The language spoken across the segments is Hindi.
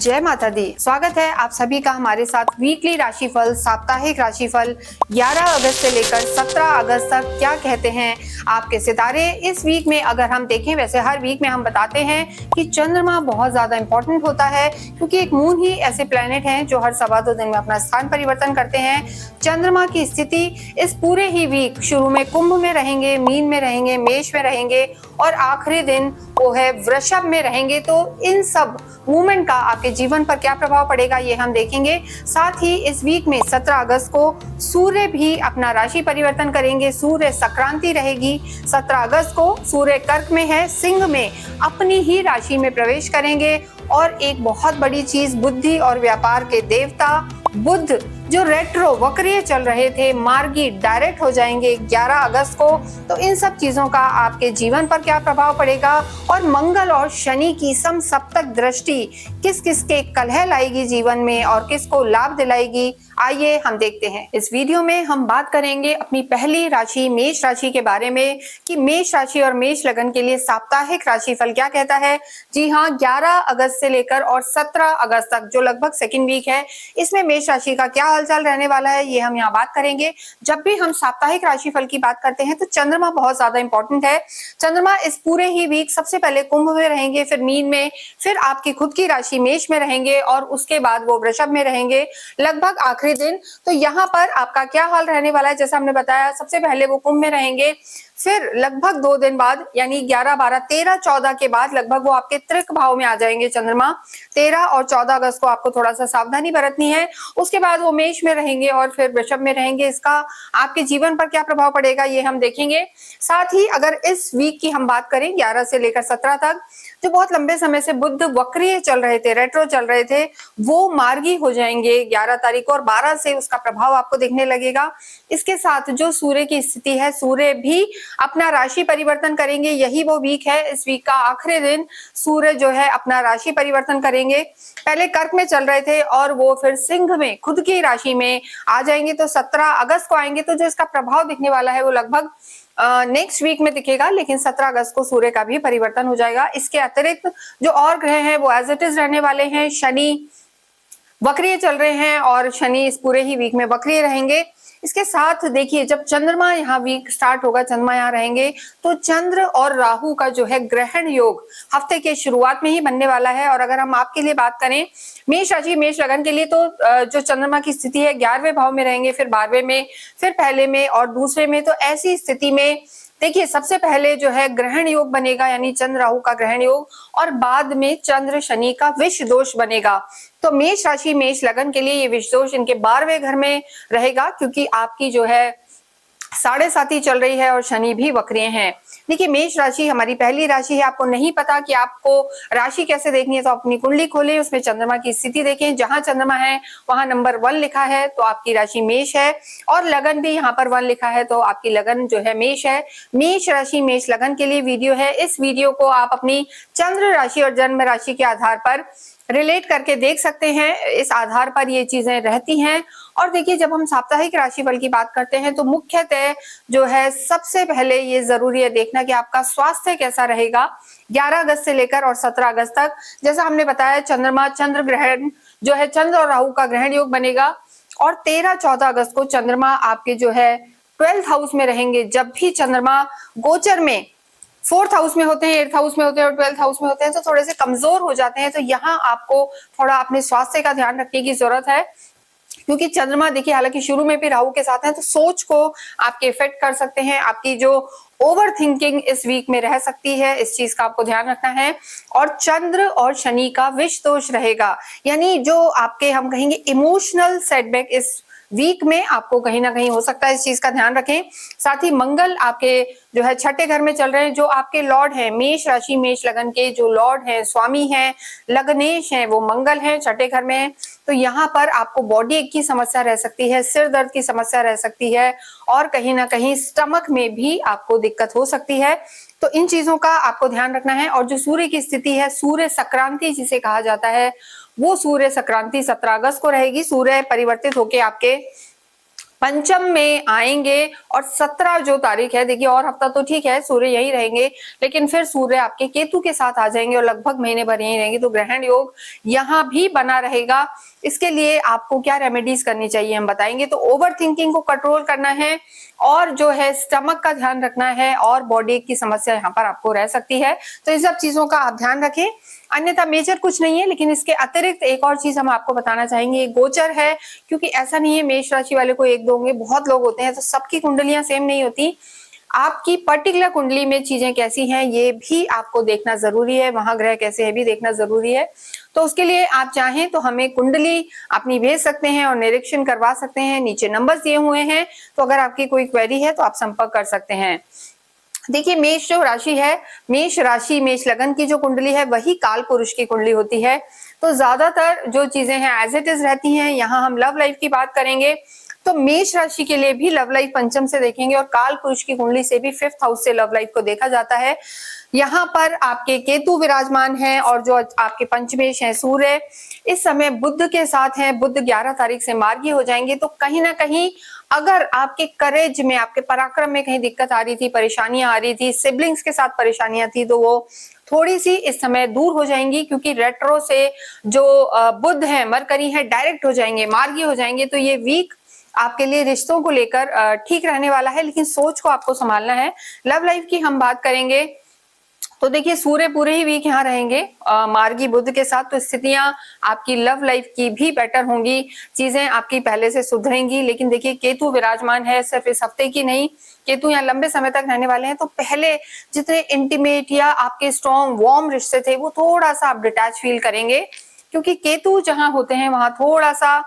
जय माता दी। स्वागत है आप सभी का हमारे साथ वीकली राशिफल साप्ताहिक राशिफल 11 अगस्त से लेकर 17 अगस्त तक क्या कहते हैं आपके सितारे। इस वीक में अगर हम देखें, वैसे हर वीक में हम बताते हैं कि चंद्रमा बहुत ज्यादा इंपॉर्टेंट होता है, क्योंकि एक मून ही ऐसे प्लेनेट हैं जो हर सवा 2 दिन में अपना स्थान परिवर्तन करते हैं। चंद्रमा की स्थिति इस पूरे ही वीक शुरू में कुंभ में रहेंगे, मीन में रहेंगे, मेष में रहेंगे और आखिरी दिन वो है वृषभ में रहेंगे। तो इन सब मूवमेंट का आपके जीवन पर क्या प्रभाव पड़ेगा ये हम देखेंगे। साथ ही इस वीक में 17 अगस्त को सूर्य भी अपना राशि परिवर्तन करेंगे, सूर्य संक्रांति रहेगी। 17 अगस्त को सूर्य कर्क में है, सिंह में अपनी ही राशि में प्रवेश करेंगे। और एक बहुत बड़ी चीज, बुद्धि और व्यापार के देवता बुध जो रेट्रो वक्रीय चल रहे थे, मार्गी डायरेक्ट हो जाएंगे 11 अगस्त को। तो इन सब चीजों का आपके जीवन पर क्या प्रभाव पड़ेगा और मंगल और शनि की समसप्तक दृष्टि किस किस के कलह लाएगी जीवन में और किसको लाभ दिलाएगी, आइए हम देखते हैं। इस वीडियो में हम बात करेंगे अपनी पहली राशि मेष राशि के बारे में कि मेष राशि और मेष लगन के लिए साप्ताहिक राशिफल क्या कहता है। जी हाँ, 11 अगस्त से लेकर और 17 अगस्त तक जो लगभग सेकेंड वीक है, इसमें मेष राशि का क्या हालचाल रहने वाला है ये हम यहाँ बात करेंगे। जब भी हम साप्ताहिक राशिफल की बात करते हैं तो चंद्रमा बहुत ज्यादा इंपॉर्टेंट है। चंद्रमा इस पूरे ही वीक सबसे पहले कुंभ में रहेंगे, फिर मीन में, फिर आपकी खुद की राशि मेष में रहेंगे और उसके बाद वो वृषभ में रहेंगे लगभग आखिरी दिन। तो यहाँ पर आपका क्या हाल रहने वाला है, जैसा हमने बताया, सबसे पहले वो कुंभ में रहेंगे, फिर लगभग 2 दिन बाद यानी 11, 12, 13, 14 के बाद लगभग वो आपके त्रिक भाव में आ जाएंगे चंद्रमा। 13 और 14 अगस्त को आपको थोड़ा सा सावधानी बरतनी है। उसके बाद वो मेष में रहेंगे और फिर वृषभ में रहेंगे। इसका आपके जीवन पर क्या प्रभाव पड़ेगा ये हम देखेंगे। साथ ही अगर इस वीक की हम बात करें 11 से लेकर 17 तक, जो बहुत लंबे समय से बुध वक्रीय चल रहे थे, रेट्रो चल रहे थे, वो मार्गी हो जाएंगे 11 तारीख को और 12 से उसका प्रभाव आपको दिखने लगेगा। इसके साथ जो सूर्य की स्थिति है, सूर्य भी अपना राशि परिवर्तन करेंगे। यही वो वीक है, इस वीक का आखिरी दिन सूर्य जो है अपना राशि परिवर्तन करेंगे। पहले कर्क में चल रहे थे और वो फिर सिंह में खुद की राशि में आ जाएंगे, तो 17 अगस्त को आएंगे। तो जो इसका प्रभाव दिखने वाला है वो लगभग नेक्स्ट वीक में दिखेगा, लेकिन 17 अगस्त को सूर्य का भी परिवर्तन हो जाएगा। इसके अतिरिक्त जो और ग्रह हैं वो एज इट इज रहने वाले हैं। शनि वक्रीय चल रहे हैं और शनि इस पूरे ही वीक में वक्रीय रहेंगे। इसके साथ देखिए, जब चंद्रमा यहाँ वीक स्टार्ट होगा, चंद्रमा यहाँ रहेंगे, तो चंद्र और राहु का जो है ग्रहण योग हफ्ते के शुरुआत में ही बनने वाला है। और अगर हम आपके लिए बात करें मेष राशि मेष लगन के लिए, तो जो चंद्रमा की स्थिति है 11वें भाव में रहेंगे, फिर 12वें में, फिर पहले में और दूसरे में। तो ऐसी स्थिति में देखिए, सबसे पहले जो है ग्रहण योग बनेगा, यानी चंद्र राहु का ग्रहण योग, और बाद में चंद्र शनि का विष दोष बनेगा। तो मेष राशि मेष लगन के लिए ये विष दोष इनके 12वें घर में रहेगा, क्योंकि आपकी जो है 7.5 चल रही है और शनि भी वक्रीय हैं। देखिए, मेष राशि हमारी पहली राशि है। आपको नहीं पता कि आपको राशि कैसे देखनी है, तो अपनी कुंडली खोलें, उसमें चंद्रमा की स्थिति देखें। जहां चंद्रमा है वहां नंबर 1 लिखा है तो आपकी राशि मेष है, और लगन भी यहाँ पर 1 लिखा है तो आपकी लगन जो है मेष है। मेष राशि मेष लगन के लिए वीडियो है। इस वीडियो को आप अपनी चंद्र राशि और जन्म राशि के आधार पर रिलेट करके देख सकते हैं। इस आधार पर ये चीजें रहती हैं। और देखिए, जब हम साप्ताहिक राशिफल की बात करते हैं तो मुख्यतः जो है सबसे पहले ये जरूरी है देखना कि आपका स्वास्थ्य कैसा रहेगा 11 अगस्त से लेकर और 17 अगस्त तक। जैसा हमने बताया, चंद्रमा चंद्र ग्रहण जो है, चंद्र और राहु का ग्रहण योग बनेगा और 13-14 अगस्त को चंद्रमा आपके जो है 12th हाउस में रहेंगे। जब भी चंद्रमा गोचर में 4th हाउस में होते हैं, 8th हाउस में होते हैं और 12th हाउस में होते हैं, तो थोड़े से कमजोर हो जाते हैं। तो यहाँ आपको थोड़ा अपने स्वास्थ्य का ध्यान रखने की जरूरत है, क्योंकि चंद्रमा देखिए हालांकि शुरू में भी राहु के साथ है, तो सोच को आपके इफेक्ट कर सकते हैं। आपकी जो ओवर थिंकिंग इस वीक में रह सकती है, इस चीज का आपको ध्यान रखना है। और चंद्र और शनि का विष दोष रहेगा, यानी जो आपके हम कहेंगे इमोशनल सेटबैक इस वीक में आपको कहीं ना कहीं हो सकता है, इस चीज का ध्यान रखें। साथ ही मंगल आपके जो है 6ठे घर में चल रहे हैं, जो आपके लॉर्ड हैं मेष राशि मेष लगन के जो लॉर्ड हैं, स्वामी हैं, लग्नेश हैं, वो मंगल हैं, 6ठे घर में है। तो यहाँ पर आपको बॉडी एक की समस्या रह सकती है, सिर दर्द की समस्या रह सकती है और कहीं ना कहीं स्टमक में भी आपको दिक्कत हो सकती है। तो इन चीजों का आपको ध्यान रखना है। और जो सूर्य की स्थिति है, सूर्य संक्रांति जिसे कहा जाता है, वो सूर्य संक्रांति 17 अगस्त को रहेगी। सूर्य परिवर्तित होके आपके पंचम में आएंगे और 17 जो तारीख है, देखिए और हफ्ता तो ठीक है, सूर्य यही रहेंगे, लेकिन फिर सूर्य आपके केतु के साथ आ जाएंगे और लगभग महीने भर यही रहेंगे। तो ग्रहण योग यहाँ भी बना रहेगा। इसके लिए आपको क्या रेमेडीज करनी चाहिए हम बताएंगे। तो ओवर थिंकिंग को कंट्रोल करना है और जो है स्टमक का ध्यान रखना है और बॉडी की समस्या यहाँ पर आपको रह सकती है। तो इन सब चीजों का आप ध्यान रखें। अन्यथा मेजर कुछ नहीं है, लेकिन इसके अतिरिक्त एक और चीज हम आपको बताना चाहेंगे, गोचर है, क्योंकि ऐसा नहीं है मेष राशि वाले को एक दो होंगे, बहुत लोग होते हैं, तो सबकी कुंडलियां सेम नहीं होती। आपकी पर्टिकुलर कुंडली में चीजें कैसी हैं ये भी आपको देखना जरूरी है, वहां ग्रह कैसे है भी देखना जरूरी है। तो उसके लिए आप चाहें तो हमें कुंडली अपनी भेज सकते हैं और निरीक्षण करवा सकते हैं। नीचे नंबर्स दिए हुए हैं, तो अगर आपकी कोई क्वेरी है तो आप संपर्क कर सकते हैं। देखिए मेष जो राशि है, मेष राशि मेष लगन की जो कुंडली है वही काल पुरुष की कुंडली होती है। तो ज्यादातर जो चीजें हैं एज इट इज रहती हैं। यहाँ हम लव लाइफ की बात करेंगे तो मेष राशि के लिए भी लव लाइफ पंचम से देखेंगे और काल पुरुष की कुंडली से भी 5th हाउस से लव लाइफ को देखा जाता है। यहाँ पर आपके केतु विराजमान है और जो आपके पंचमेश है सूर्य इस समय बुध के साथ हैं। बुध 11 तारीख से मार्गी हो जाएंगे। तो कहीं ना कहीं अगर आपके करेज में, आपके पराक्रम में कहीं दिक्कत आ रही थी, परेशानियां आ रही थी, सिबलिंग्स के साथ परेशानियां थी, तो वो थोड़ी सी इस समय दूर हो जाएंगी, क्योंकि रेट्रो से जो बुध है, मरकरी है, डायरेक्ट हो जाएंगे, मार्गी हो जाएंगे। तो ये वीक आपके लिए रिश्तों को लेकर ठीक रहने वाला है, लेकिन सोच को आपको संभालना है। लव लाइफ की हम बात करेंगे तो देखिए सूर्य पूरे ही वीक यहाँ रहेंगे मार्गी बुध के साथ। तो स्थितियां आपकी लव लाइफ की भी बेटर होंगी, चीजें आपकी पहले से सुधरेंगी। लेकिन देखिए केतु विराजमान है, सिर्फ इस हफ्ते की नहीं, केतु यहाँ लंबे समय तक रहने वाले हैं। तो पहले जितने इंटीमेट या आपके स्ट्रॉन्ग वार्म रिश्ते थे वो थोड़ा सा आप डिटैच फील करेंगे, क्योंकि केतु जहां होते हैं वहां थोड़ा सा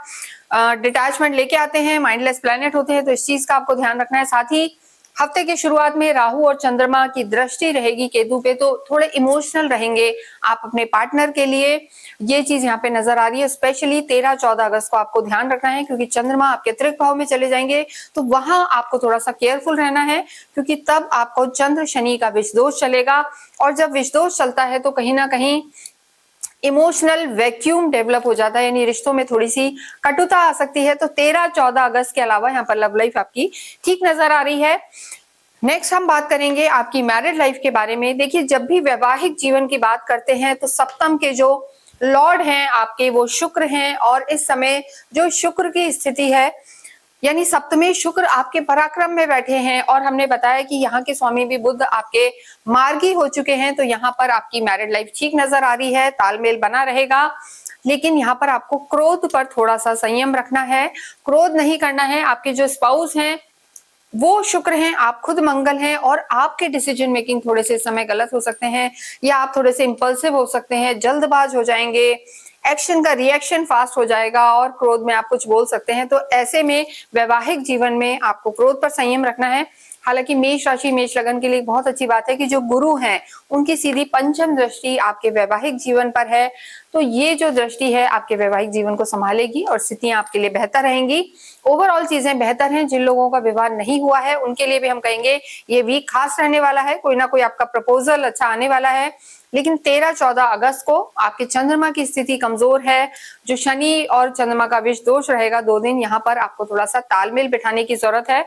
डिटैचमेंट लेके आते हैं, माइंडलेस प्लैनेट होते हैं। तो इस चीज का आपको ध्यान रखना है। साथ ही हफ्ते की शुरुआत में राहु और चंद्रमा की दृष्टि रहेगी केतु पे, तो थोड़े इमोशनल रहेंगे आप अपने पार्टनर के लिए, ये चीज यहाँ पे नजर आ रही है। स्पेशली 13-14 अगस्त को आपको ध्यान रखना है, क्योंकि चंद्रमा आपके त्रिक भाव में चले जाएंगे। तो वहां आपको थोड़ा सा केयरफुल रहना है, क्योंकि तब आपको चंद्र शनि का विष दोष चलेगा, और जब विष दोष चलता है तो कहीं ना कहीं इमोशनल वैक्यूम डेवलप हो जाता है, यानी रिश्तों में थोड़ी सी कटुता आ सकती है। तो 13-14 अगस्त के अलावा यहाँ पर लव लाइफ आपकी ठीक नजर आ रही है। नेक्स्ट हम बात करेंगे आपकी मैरिड लाइफ के बारे में। देखिए जब भी वैवाहिक जीवन की बात करते हैं तो सप्तम के जो लॉर्ड हैं आपके वो शुक्र हैं, और इस समय जो शुक्र की स्थिति है, यानी सप्तमी शुक्र आपके पराक्रम में बैठे हैं, और हमने बताया कि यहाँ के स्वामी भी बुध आपके मार्गी हो चुके हैं। तो यहाँ पर आपकी मैरिड लाइफ ठीक नजर आ रही है, तालमेल बना रहेगा। लेकिन यहाँ पर आपको क्रोध पर थोड़ा सा संयम रखना है, क्रोध नहीं करना है। आपके जो स्पाउस हैं वो शुक्र हैं, आप खुद मंगल हैं, और आपके डिसीजन मेकिंग थोड़े से समय गलत हो सकते हैं, या आप थोड़े से इंपल्सिव हो सकते हैं, जल्दबाज हो जाएंगे, एक्शन का रिएक्शन फास्ट हो जाएगा और क्रोध में आप कुछ बोल सकते हैं। तो ऐसे में वैवाहिक जीवन में आपको क्रोध पर संयम रखना है। हालांकि मेष राशि मेष लगन के लिए बहुत अच्छी बात है कि जो गुरु हैं उनकी सीधी पंचम दृष्टि आपके वैवाहिक जीवन पर है। तो ये जो दृष्टि है आपके वैवाहिक जीवन को संभालेगी और स्थितियां आपके लिए बेहतर रहेंगी। ओवरऑल चीजें बेहतर हैं। जिन लोगों का विवाह नहीं हुआ है उनके लिए भी हम कहेंगे ये वीक खास रहने वाला है, कोई ना कोई आपका प्रपोजल अच्छा आने वाला है। लेकिन 13-14 अगस्त को आपके चंद्रमा की स्थिति कमजोर है, जो शनि और चंद्रमा का विष दोष रहेगा 2 दिन, यहाँ पर आपको थोड़ा सा तालमेल बिठाने की जरूरत है।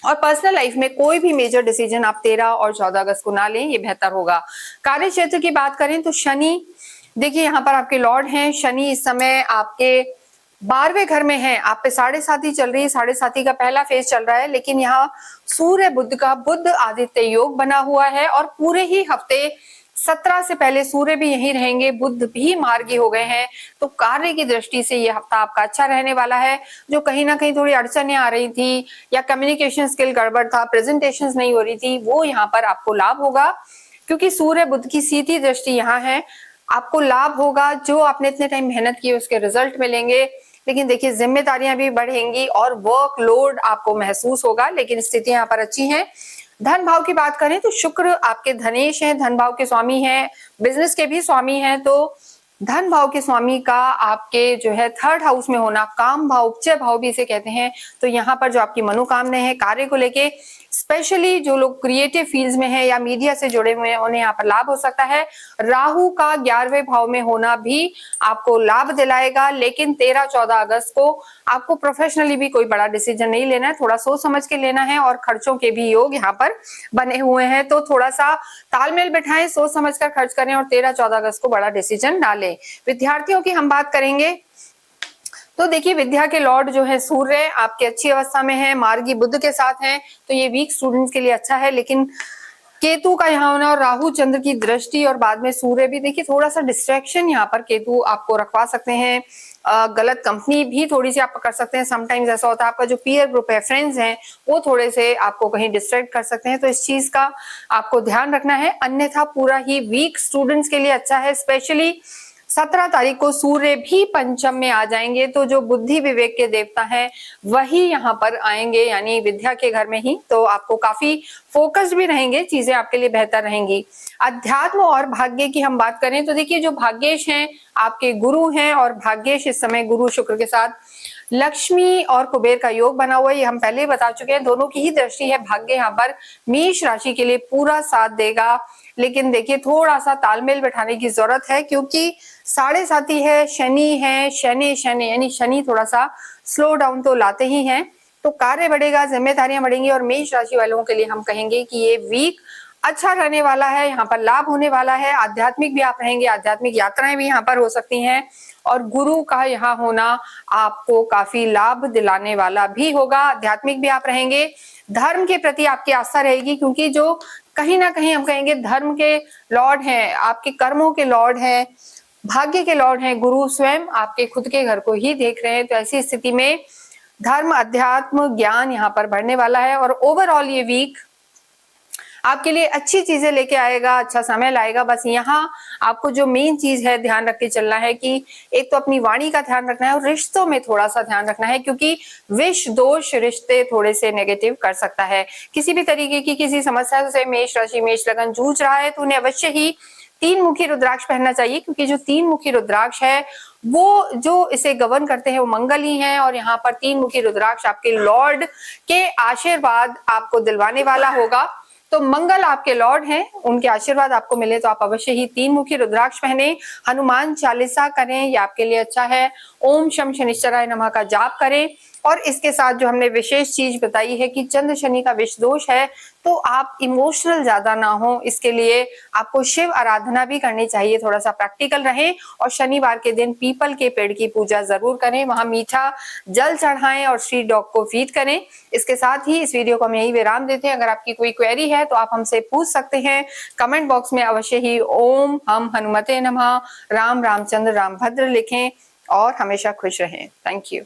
और पर्सनल लाइफ में कोई भी मेजर डिसीजन आप 13 और 14 अगस्त को ना लें, ये बेहतर होगा। कार्य क्षेत्र की बात करें तो शनि, देखिए यहाँ पर आपके लॉर्ड हैं। शनि इस समय आपके 12वें घर में है, आप पे 7.5 चल रही है, 7.5 का पहला फेज चल रहा है। लेकिन यहाँ सूर्य बुध का बुध आदित्य योग बना हुआ है, और पूरे ही हफ्ते 17 से पहले सूर्य भी यहीं रहेंगे, बुध भी मार्गी हो गए हैं। तो कार्य की दृष्टि से ये हफ्ता आपका अच्छा रहने वाला है। जो कहीं ना कहीं थोड़ी अड़चनें आ रही थी या कम्युनिकेशन स्किल गड़बड़ था, प्रेजेंटेशंस नहीं हो रही थी, वो यहाँ पर आपको लाभ होगा, क्योंकि सूर्य बुध की सीधी दृष्टि यहाँ है। आपको लाभ होगा, जो आपने इतने टाइम मेहनत की उसके रिजल्ट मिलेंगे। लेकिन देखिए जिम्मेदारियां भी बढ़ेंगी और वर्कलोड आपको महसूस होगा, लेकिन स्थितियां यहाँ पर अच्छी हैं। धन भाव की बात करें तो शुक्र आपके धनेश हैं, धन भाव के स्वामी हैं, बिजनेस के भी स्वामी हैं। तो धन भाव के स्वामी का आपके जो है थर्ड हाउस में होना, काम भाव, उपचय भाव भी इसे कहते हैं। तो यहाँ पर जो आपकी मनोकामनाएं हैं कार्य को लेके, स्पेशली जो लोग क्रिएटिव फील्ड्स में हैं या मीडिया से जुड़े हुए हैं उन्हें यहाँ पर लाभ हो सकता है। राहु का 11वें भाव में होना भी आपको लाभ दिलाएगा, लेकिन 13-14 अगस्त को आपको प्रोफेशनली भी कोई बड़ा डिसीजन नहीं लेना है, थोड़ा सोच समझ के लेना है। और खर्चों के भी योग यहाँ पर बने हुए हैं, तो थोड़ा सा तालमेल बिठाएं, सोच समझ कर खर्च करें और 13-14 अगस्त को बड़ा डिसीजन ना लें। विद्यार्थियों की हम बात करेंगे तो देखिए, विद्या के लॉर्ड जो है सूर्य आपके अच्छी अवस्था में है, मार्गी बुध के साथ हैं, तो ये वीक स्टूडेंट्स के लिए अच्छा है। लेकिन केतु का यहाँ होना और राहु चंद्र की दृष्टि और बाद में सूर्य भी, देखिए थोड़ा सा डिस्ट्रैक्शन यहाँ पर केतु आपको रखवा सकते हैं। गलत कंपनी भी थोड़ी सी आप कर सकते हैं। समटाइम्स ऐसा होता है आपका जो पीयर ग्रुप है, फ्रेंड्स हैं, वो थोड़े से आपको कहीं डिस्ट्रैक्ट कर सकते हैं, तो इस चीज का आपको ध्यान रखना है। अन्यथा पूरा ही वीक स्टूडेंट्स के लिए अच्छा है। स्पेशली 17 तारीख को सूर्य भी पंचम में आ जाएंगे, तो जो बुद्धि विवेक के देवता हैं वही यहाँ पर आएंगे, यानी विद्या के घर में ही, तो आपको काफी फोकस्ड भी रहेंगे, चीजें आपके लिए बेहतर रहेंगी। अध्यात्म और भाग्य की हम बात करें तो देखिए, जो भाग्येश हैं आपके गुरु हैं, और भाग्येश इस समय गुरु शुक्र के साथ लक्ष्मी और कुबेर का योग बना हुआ है, ये हम पहले ही बता चुके हैं। दोनों की ही दृष्टि है। भाग्य यहाँ पर मेष राशि के लिए पूरा साथ देगा, लेकिन देखिए थोड़ा सा तालमेल बैठाने की जरूरत है, क्योंकि 7.5 है, शनि है, शनि यानी शनि थोड़ा सा स्लो डाउन तो लाते ही हैं, तो कार्य बढ़ेगा, जिम्मेदारियां बढ़ेंगी। और मेष राशि वालों के लिए हम कहेंगे कि ये वीक अच्छा रहने वाला है, यहाँ पर लाभ होने वाला है। आध्यात्मिक भी आप रहेंगे, आध्यात्मिक यात्राएं भी यहाँ पर हो सकती हैं, और गुरु का यहाँ होना आपको काफी लाभ दिलाने वाला भी होगा। आध्यात्मिक भी आप रहेंगे, धर्म के प्रति आपकी आस्था रहेगी, क्योंकि जो कहीं ना कहीं हम कहेंगे धर्म के लॉर्ड हैं, आपके कर्मों के लॉर्ड हैं, भाग्य के लॉर्ड हैं, गुरु स्वयं आपके खुद के घर को ही देख रहे हैं। तो ऐसी स्थिति में धर्म, अध्यात्म, ज्ञान यहाँ पर बढ़ने वाला है, और ओवरऑल ये वीक आपके लिए अच्छी चीजें लेके आएगा, अच्छा समय लाएगा। बस यहाँ आपको जो मेन चीज है ध्यान रख के चलना है कि एक तो अपनी वाणी का ध्यान रखना है, और रिश्तों में थोड़ा सा ध्यान रखना है, क्योंकि विष दोष रिश्ते थोड़े से नेगेटिव कर सकता है। किसी भी तरीके की किसी समस्या से मेष राशि, मेष लगन जूझ रहा है, तो उन्हें अवश्य ही 3 मुखी रुद्राक्ष पहनना चाहिए, क्योंकि जो 3 मुखी रुद्राक्ष है वो जो इसे गवर्न करते हैं वो मंगल ही हैं, और यहाँ पर 3 मुखी रुद्राक्ष आपके लॉर्ड के आशीर्वाद आपको दिलवाने वाला होगा। तो मंगल आपके लॉर्ड हैं, उनके आशीर्वाद आपको मिले तो आप अवश्य ही 3 मुखी रुद्राक्ष पहने, हनुमान चालीसा करें, ये आपके लिए अच्छा है। ओम शम शनिश्चराय नमः का जाप करें, और इसके साथ जो हमने विशेष चीज बताई है कि चंद्र शनि का विष दोष है, तो आप इमोशनल ज्यादा ना हो, इसके लिए आपको शिव आराधना भी करनी चाहिए, थोड़ा सा प्रैक्टिकल रहें। और शनिवार के दिन पीपल के पेड़ की पूजा जरूर करें, वहां मीठा जल चढ़ाएं और स्ट्रीट डॉग को फीड करें। इसके साथ ही इस वीडियो को हम यही विराम देते हैं। अगर आपकी कोई क्वेरी है तो आप हमसे पूछ सकते हैं, कमेंट बॉक्स में अवश्य ही ओम हम हनुमते नमः, राम रामचंद्र रामभद्र लिखें, और हमेशा खुश रहें। Thank you.